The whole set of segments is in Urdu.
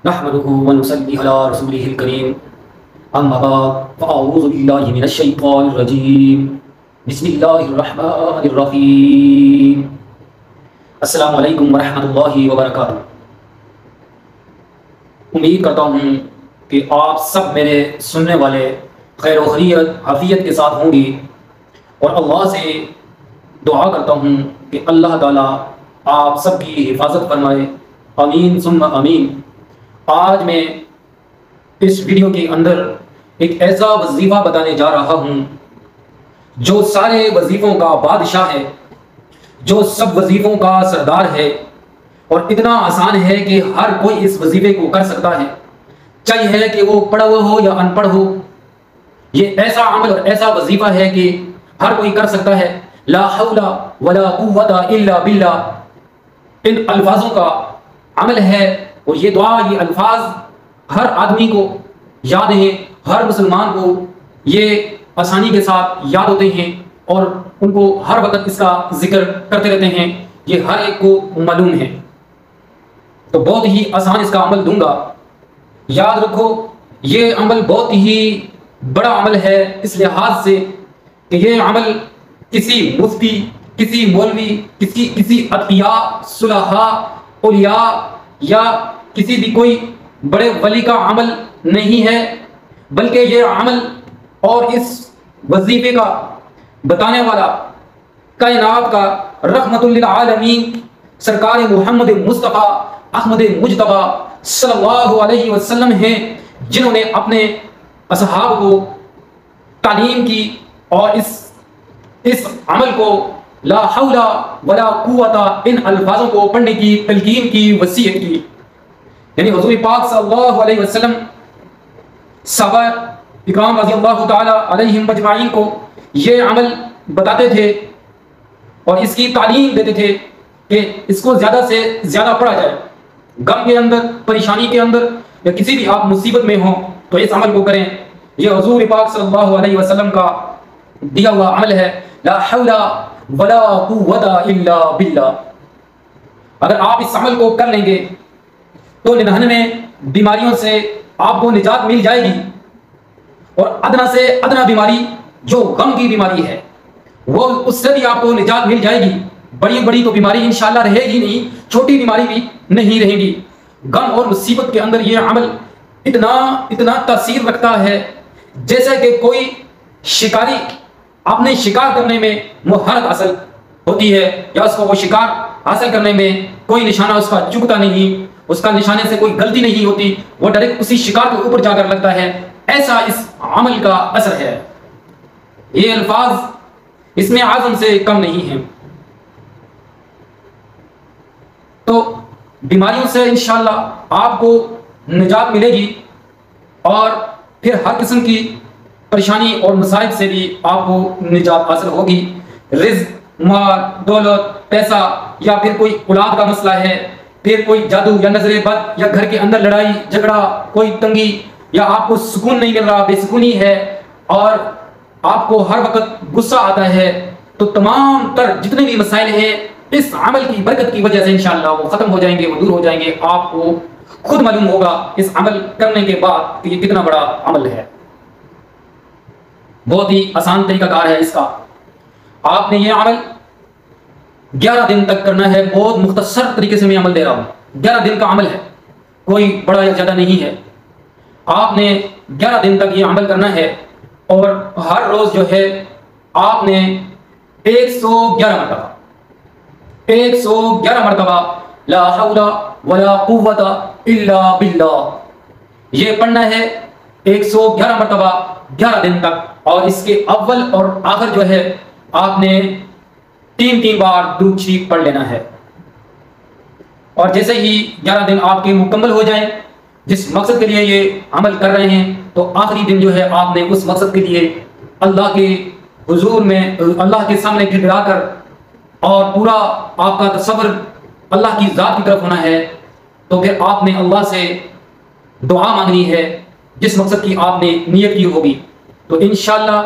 نحمده ونصلي على رسوله الكريم اما بعد فاعوذ بالله من الشيطان الرجيم بسم الله الرحمن الرحيم السلام علیکم ورحمۃ اللہ وبرکاتہ۔ امید کرتا ہوں کہ آپ سب میرے سننے والے خیر و خیریت عافیت کے ساتھ ہوں گی، اور اللہ سے دعا کرتا ہوں کہ اللہ تعالیٰ آپ سب کی حفاظت فرمائے، آمین ثم آمین۔ آج میں اس ویڈیو کے اندر ایک ایسا وظیفہ بتانے جا رہا ہوں جو سارے وظیفوں کا بادشاہ ہے، جو سب وظیفوں کا سردار ہے، اور اتنا آسان ہے کہ ہر کوئی اس وظیفے کو کر سکتا ہے، چاہیے کہ وہ پڑھا ہوا ہو یا ان پڑھ ہو۔ یہ ایسا عمل اور ایسا وظیفہ ہے کہ ہر کوئی کر سکتا ہے۔ لا حول ولا قوت الا باللہ، ان الفاظوں کا عمل ہے، اور یہ دعا، یہ الفاظ ہر آدمی کو یاد ہیں، ہر مسلمان کو یہ آسانی کے ساتھ یاد ہوتے ہیں، اور ان کو ہر وقت اس کا ذکر کرتے رہتے ہیں، یہ ہر ایک کو معلوم ہے۔ تو بہت ہی آسان اس کا عمل دوں گا۔ یاد رکھو، یہ عمل بہت ہی بڑا عمل ہے اس لحاظ سے کہ یہ عمل کسی مفتی، کسی مولوی، کسی اتقیاء، صلحاء، اولیاء یا کسی بھی کوئی بڑے ولی کا عمل نہیں ہے، بلکہ یہ عمل اور اس وظیفے کا بتانے والا کائنات کا رحمت للعالمین سرکار محمد مصطفیٰ احمد مجتبیٰ صلی اللہ علیہ وسلم ہیں، جنہوں نے اپنے اصحاب کو تعلیم کی اور اس عمل کو لا حول ولا قوت ان الفاظوں کو پڑھنے کی تلقین کی، وصیت کی۔ یعنی حضور پاک صلی اللہ علیہ وسلم صحابہ اکرام رضی اللہ تعالی علیہم اجمعین کو یہ عمل بتاتے تھے اور اس کی تعلیم دیتے تھے کہ اس کو زیادہ سے زیادہ پڑھا جائے۔ غم کے اندر، پریشانی کے اندر، یا کسی بھی آپ مصیبت میں ہوں تو اس عمل کو کریں۔ یہ حضور پاک صلی اللہ علیہ وسلم کا دیا ہوا عمل ہے، لا حول ولا قوت الا باللہ۔ اگر آپ اس عمل کو کر لیں گے تو 99 بیماریوں سے آپ کو نجات مل جائے گی، اور ادنا سے ادنا بیماری جو غم کی بیماری ہے وہ اس سے بھی آپ کو نجات مل جائے گی۔ بڑی بڑی تو بیماری انشاءاللہ رہے گی نہیں، چھوٹی بیماری بھی نہیں رہے گی۔ غم اور مصیبت کے اندر یہ عمل اتنا تاثیر رکھتا ہے جیسے کہ کوئی شکاری اپنے شکار کرنے میں مہارت حاصل ہوتی ہے، یا اس کو وہ شکار حاصل کرنے میں کوئی نشانہ اس کا چکتا نہیں، اس کا نشانے سے کوئی غلطی نہیں ہوتی، وہ ڈائریکٹ اسی شکار کے اوپر جا کر لگتا ہے۔ ایسا اس عمل کا اثر ہے۔ یہ الفاظ اس میں اعظم سے کم نہیں ہیں۔ تو بیماریوں سے انشاءاللہ آپ کو نجات ملے گی، اور پھر ہر قسم کی پریشانی اور مصائب سے بھی آپ کو نجات حاصل ہوگی۔ رزق، مال، دولت، پیسہ، یا پھر کوئی اولاد کا مسئلہ ہے، پھر کوئی جادو یا نظر بد، یا گھر کے اندر لڑائی جھگڑا، کوئی تنگی، یا آپ کو سکون نہیں مل رہا، بے سکونی ہے، اور آپ کو ہر وقت غصہ آتا ہے، تو تمام تر جتنے بھی مسائل ہیں اس عمل کی برکت کی وجہ سے انشاءاللہ وہ ختم ہو جائیں گے، وہ دور ہو جائیں گے۔ آپ کو خود معلوم ہوگا اس عمل کرنے کے بعد کہ یہ کتنا بڑا عمل ہے۔ بہت ہی آسان طریقہ کار ہے اس کا۔ آپ نے یہ عمل 11 دن تک کرنا ہے۔ بہت مختصر طریقے سے میں عمل دے رہا ہوں، 11 دن کا عمل ہے، کوئی بڑا یا زیادہ نہیں ہے۔ آپ نے 11 دن تک یہ عمل کرنا ہے، اور ہر روز جو ہے آپ نے 111 مرتبہ لا حول ولا قوت الا باللہ یہ پڑھنا ہے 111 مرتبہ 11 دن تک۔ اور اس کے اول اور آخر جو ہے آپ نے 3 بار درود شریف پڑھ لینا ہے۔ اور جیسے ہی 11 دن آپ کے مکمل ہو جائیں، جس مقصد کے لیے یہ عمل کر رہے ہیں، تو آخری دن جو ہے آپ نے اس مقصد کے لیے اللہ کے حضور میں، اللہ کے سامنے گر گرا کر، اور پورا آپ کا تصور اللہ کی ذات کی طرف ہونا ہے، تو پھر آپ نے اللہ سے دعا مانگنی ہے جس مقصد کی آپ نے نیت کی ہوگی۔ تو انشاءاللہ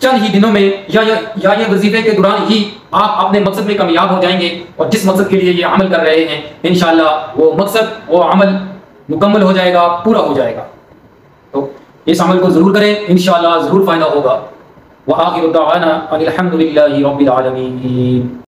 چند ہی دنوں میں یا یہ وظیفے کے دوران ہی آپ اپنے مقصد میں کامیاب ہو جائیں گے، اور جس مقصد کے لیے یہ عمل کر رہے ہیں انشاءاللہ وہ مقصد، وہ عمل مکمل ہو جائے گا، پورا ہو جائے گا۔ تو اس عمل کو ضرور کریں، انشاءاللہ ضرور فائدہ ہوگا۔ وآخر دعوانا ان الحمد للہ رب العالمین۔